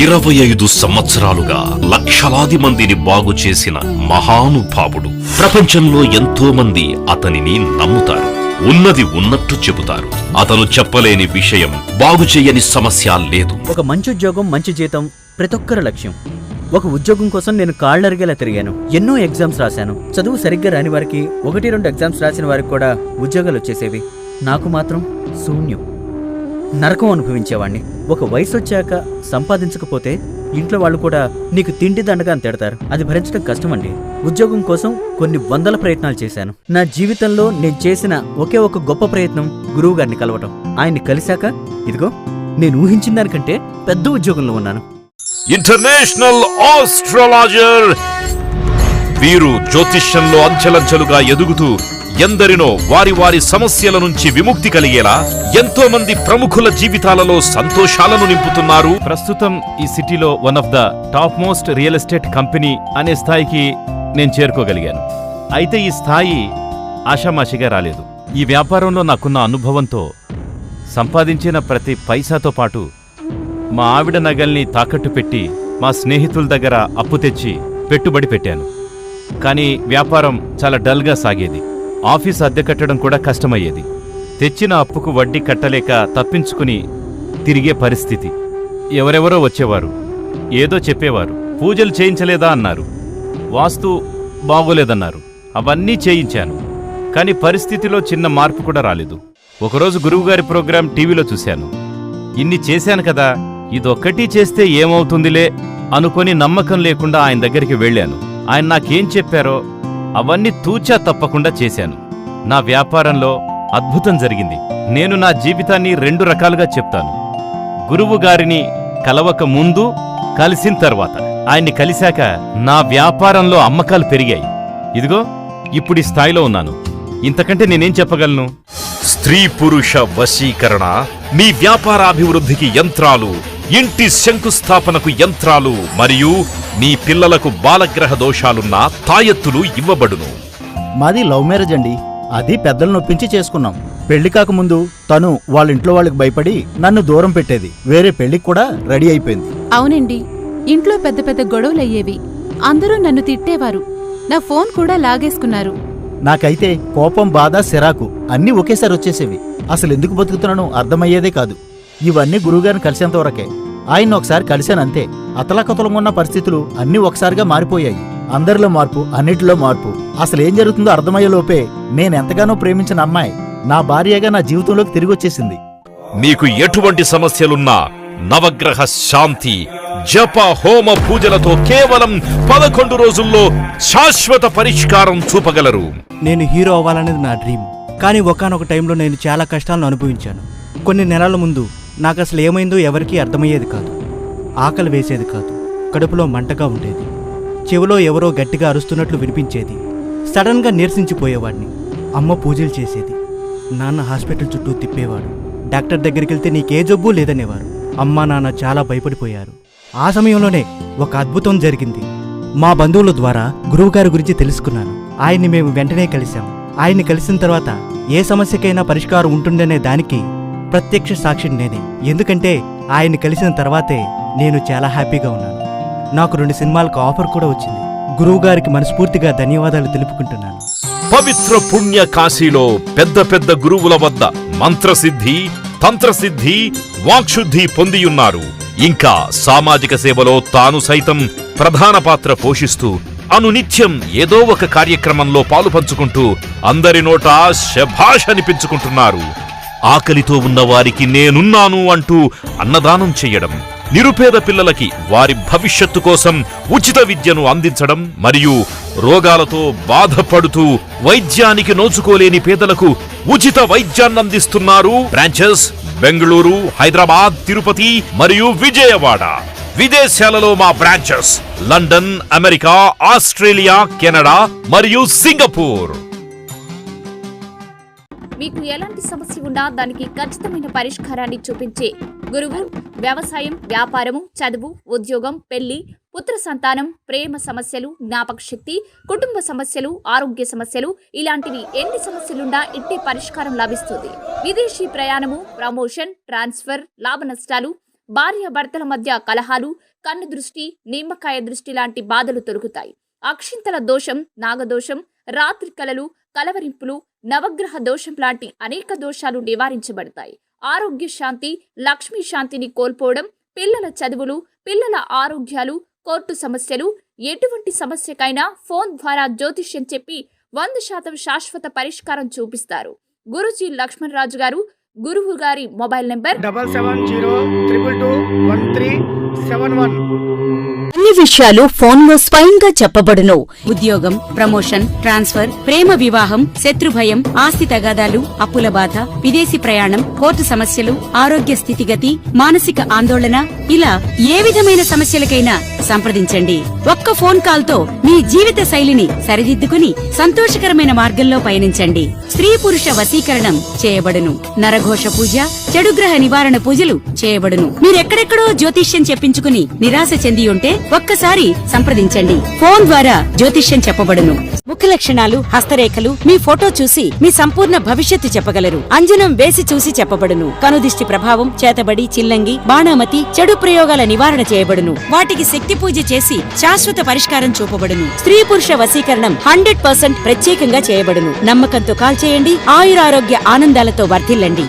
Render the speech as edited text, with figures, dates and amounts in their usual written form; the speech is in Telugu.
25 సంవత్సరాలుగా లక్షలాది మందిని బాగు చేసిన మహానుభావుడు. ప్రపంచంలో ఎంతో మంది అతనిని నమ్ముతారు. ఉన్నది ఉన్నట్టు చెబుతారు. అతను చెప్పలేని విషయం, బాగు చేయని సమస్య లేదు. ఒక మంచి ఉద్యోగం, మంచి జీతం ప్రతి ఒక్కరి లక్ష్యం. ఒక ఉద్యోగం కోసం నేను కాళ్ళరిగేలా తిరిగాను. ఎన్నో ఎగ్జామ్స్ రాశాను. చదువు సరిగ్గా రాని వారికి 1-2 ఎగ్జామ్స్ రాసిన వారికి కూడా ఉద్యోగాలు వచ్చేసేవి. నాకు మాత్రం శూన్యం. నరకం అనుభవించేవాణ్ణి. ఒక వయసు వచ్చాక సంపాదించకపోతే ఇంట్లో వాళ్ళు కూడా నీకు తిండి దండగా అని తిడతారు. అది భరించడం కష్టమండి. ఉద్యోగం కోసం కొన్ని వందల ప్రయత్నాలు చేశాను. నా జీవితంలో నేను చేసిన ఒకే ఒక గొప్ప ప్రయత్నం గురువు గారిని కలవటం. ఆయన్ని కలిశాక ఇదిగో నేను ఊహించిన దానికంటే పెద్ద ఉద్యోగంలో ఉన్నాను. International astrologer. వీరు జ్యోతిష్యంలో అంచెలంచెలుగా ఎదుగుతూ ఎందరినో వారి వారి సమస్యల నుంచి విముక్తి కలిగేలా ఎంతో మంది ప్రముఖుల జీవితాలలో సంతోషాలను నింపుతున్నారు. ప్రస్తుతం ఈ సిటీలో one of the top most real estate company అనే స్థాయికి నేను చేరుకోగలిగాను. అయితే ఈ స్థాయి ఆషామాషిగా రాలేదు. ఈ వ్యాపారంలో నాకున్న అనుభవంతో సంపాదించిన ప్రతి పైసాతో పాటు మా ఆవిడ నగల్ని తాకట్టు పెట్టి మా స్నేహితుల దగ్గర అప్పు తెచ్చి పెట్టుబడి పెట్టాను. కానీ వ్యాపారం చాలా డల్గా సాగేది. ఆఫీస్ అద్దె కట్టడం కూడా కష్టమయ్యేది. తెచ్చిన అప్పుకు వడ్డీ కట్టలేక తప్పించుకుని తిరిగే పరిస్థితి. ఎవరెవరో వచ్చేవారు, ఏదో చెప్పేవారు. పూజలు చేయించలేదా అన్నారు, వాస్తు బాగోలేదన్నారు. అవన్నీ చేయించాను. కానీ పరిస్థితిలో చిన్న మార్పు కూడా రాలేదు. ఒకరోజు గురువుగారి ప్రోగ్రాం టీవీలో చూశాను. ఇన్ని చేశాను కదా, ఇదొక్కటి చేస్తే ఏమవుతుందిలే అనుకొని నమ్మకం లేకుండా ఆయన దగ్గరికి వెళ్ళాను. ఆయన నాకేం చెప్పారో అవన్నీ తూచా తప్పకుండా చేశాను. నా వ్యాపారంలో అద్భుతం జరిగింది. నేను నా జీవితాన్ని 2 రకాలుగా చెప్తాను. గురువు గారిని కలవక ముందు, కలిసిన తర్వాత. ఆయన్ని కలిశాక నా వ్యాపారంలో అమ్మకాలు పెరిగాయి. ఇదిగో ఇప్పుడు ఈ స్థాయిలో ఉన్నాను. ఇంతకంటే నేనేం చెప్పగలను? స్త్రీ పురుష వశీకరణ, మీ వ్యాపారాభివృద్ధికి యంత్రాలు, ఇంటి శంకుస్థాపనకు యంత్రాలు మరియు మీ పిల్లలకు బాలగ్రహ దోషాలున్న తాయెత్తులు ఇవ్వబడును. మాది లవ్ మ్యారేజ్ అండి. అది పెద్దలు నొప్పించి చేసుకున్నాం. పెళ్లి కాకముందు తను వాళ్ళ ఇంట్లో వాళ్ళకి భయపడి నన్ను దూరం పెట్టేది. వేరే పెళ్లికి కూడా రెడీ అయిపోయింది. అవునండి, ఇంట్లో పెద్ద పెద్ద గొడవలయ్యేవి. అందరూ నన్ను తిట్టేవారు. నా ఫోన్ కూడా లాగేసుకున్నారు. నాకైతే కోపం, బాధ, సిరాకు అన్నీ ఒకేసారి వచ్చేసేవి. అసలు ఎందుకు బతుకుతున్నానో అర్థమయ్యేదే కాదు. ఇవన్నీ గురువుగారిని కలిసేంతవరకే. ఆయన్ని ఒకసారి కలిశానంతే. అతలాకతలంగా ఉన్న పరిస్థితులు అన్నీ ఒకసారిగా మారిపోయాయి. అందరిలో మార్పు, అన్నిటిలో మార్పు. అసలు ఏం జరుగుతుందో అర్థమయ్యేలోపే నేనెంతగానో ప్రేమించిన అమ్మాయి నా భార్యగా నా జీవితంలోకి తిరిగొచ్చేసింది. మీకు ఎటువంటి సమస్యలున్నా నవగ్రహ శాంతి, జప, హోమ, పూజలతో కేవలం 11 రోజుల్లో శాశ్వత పరిష్కారం చూపగలరు. నేను హీరో అవ్వాలనేది నా డ్రీమ్. కానీ ఒకానొక టైంలో నేను చాలా కష్టాలను అనుభవించాను. కొన్ని నెలల ముందు నాకు అసలు ఏమైందో ఎవరికీ అర్థమయ్యేది కాదు. ఆకలి వేసేది కాదు, కడుపులో మంటగా ఉండేది. చెవిలో ఎవరో గట్టిగా అరుస్తున్నట్లు వినిపించేది. సడన్గా నీరసించిపోయేవాడిని. అమ్మ పూజలు చేసేది, నాన్న హాస్పిటల్ చుట్టూ తిప్పేవాడు. డాక్టర్ దగ్గరికి వెళ్తే నీకే జబ్బు లేదనేవారు. అమ్మ నాన్న చాలా భయపడిపోయారు. ఆ సమయంలోనే ఒక అద్భుతం జరిగింది. మా బంధువుల ద్వారా గురువుగారి గురించి తెలుసుకున్నాను. ఆయన్ని మేము వెంటనే కలిశాం. ఆయన్ని కలిసిన తర్వాత ఏ సమస్యకైనా పరిష్కారం ఉంటుందనే దానికి ప్రత్యక్ష సాక్షిని నేనే. ఎందుకంటే ఆయన్ని కలిసిన తర్వాతే నేను చాలా హ్యాపీగా ఉన్నాను. నాకు 2 సినిమాలకు ఆఫర్ కూడా వచ్చింది. గురువుగారికి మనస్ఫూర్తిగా ధన్యవాదాలు తెలుపుకుంటున్నాను. పవిత్ర పుణ్య కాశీలో పెద్ద పెద్ద గురువుల వద్ద మంత్రసిద్ధి, తంత్రసిద్ధి, వాక్శుద్ధి పొందియున్నారు. ఇంకా సామాజిక సేవలో తాను సైతం ప్రధాన పాత్ర పోషిస్తూ అనునిత్యం ఏదో ఒక కార్యక్రమంలో పాలుపంచుకుంటూ అందరి నోటా శభాష్ అనిపించుకుంటున్నారు. ఆకలితో ఉన్న వారికి నేనున్నాను అంటూ అన్నదానం చెయ్యడం, నిరుపేద పిల్లలకి వారి భవిష్యత్తు కోసం ఉచిత విద్యను అందించడం మరియు రోగాలతో బాధపడుతూ వైద్యానికి నోచుకోలేని పేదలకు ఉచిత వైద్యాన్ని అందిస్తున్నారు. బ్రాంచెస్ బెంగళూరు, హైదరాబాద్, తిరుపతి మరియు విజయవాడ. విదేశాలలో మా branches London, America, Australia, Canada మరియు సింగపూర్. మీకు ఎలాంటి సమస్య ఉన్నా దానికి ఖచ్చితమైన పరిష్కారాన్ని చూపించే గురువు వ్యవసాయం, వ్యాపారము, చదువు, ఉద్యోగం, పెళ్లి, పుత్ర సంతానం, ప్రేమ సమస్యలు, జ్ఞాపక శక్తి, కుటుంబ సమస్యలు, ఆరోగ్య సమస్యలు, ఇలాంటివి ఎన్ని సమస్యలున్నా ఇంటి పరిష్కారం లభిస్తుంది. విదేశీ ప్రయాణము, ప్రమోషన్, ట్రాన్స్ఫర్, లాభ నష్టాలు, భార్యాభర్తల మధ్య కలహాలు, కన్ను దృష్టి, నిమ్మకాయ దృష్టి లాంటి బాధలు తొలగుతాయి. అక్షింతల దోషం, నాగదోషం, రాత్రి కలలు, కలవరింపులు, నవగ్రహ దోషం లాంటి అనేక దోషాలు నివారించబడతాయి. ఆరోగ్య శాంతి, లక్ష్మీ శాంతిని కోల్పోవడం, పిల్లల చదువులు, పిల్లల ఆరోగ్యాలు, కోర్టు సమస్యలు, ఎటువంటి సమస్యకైనా ఫోన్ ద్వారా జ్యోతిష్యం చెప్పి 100% శాశ్వత పరిష్కారం చూపిస్తారు. గురూజీ లక్ష్మణరాజు గారు. గురువు గారి మొబైల్ నెంబర్ 7702221371. అన్ని విషయాలు ఫోన్లో స్వయంగా చెప్పబడును. ఉద్యోగం, ప్రమోషన్, ట్రాన్స్ఫర్, ప్రేమ వివాహం, శత్రుభయం, ఆస్తి తగాదాలు, అప్పుల బాధ, విదేశీ ప్రయాణం, కోర్టు సమస్యలు, ఆరోగ్య స్థితిగతి, మానసిక ఆందోళన, ఇలా ఏ విధమైన సమస్యలకైనా సంప్రదించండి. ఒక్క ఫోన్ కాల్ తో మీ జీవిత శైలిని సరిదిద్దుకుని సంతోషకరమైన మార్గంలో పయనించండి. స్త్రీ పురుష వశీకరణం చేయబడును. నరఘోష పూజ, చెడుగ్రహ నివారణ పూజలు చేయబడును. మీరెక్కడెక్కడో జ్యోతిష్యం చెప్పించుకుని నిరాశ చెంది ఉంటే ఒక్కసారి సంప్రదించండి. ఫోన్ ద్వారా జ్యోతిష్యం చెప్పబడును. ముఖ లక్షణాలు, హస్తరేఖలు, మీ ఫోటో చూసి మీ సంపూర్ణ భవిష్యత్తు చెప్పగలరు. అంజనం వేసి చూసి చెప్పబడును. కనుదిష్టి ప్రభావం, చేతబడి, చిల్లంగి, బాణామతి, చెడు ప్రయోగాల నివారణ చేయబడును. వాటికి శక్తి పూజ చేసి శాశ్వత పరిష్కారం చూపబడును. స్త్రీ పురుష వశీకరణం 100% ప్రత్యేకంగా చేయబడును. నమ్మకంతో కాల్ చేయండి. ఆయురారోగ్య ఆనందాలతో వర్ధిల్లండి.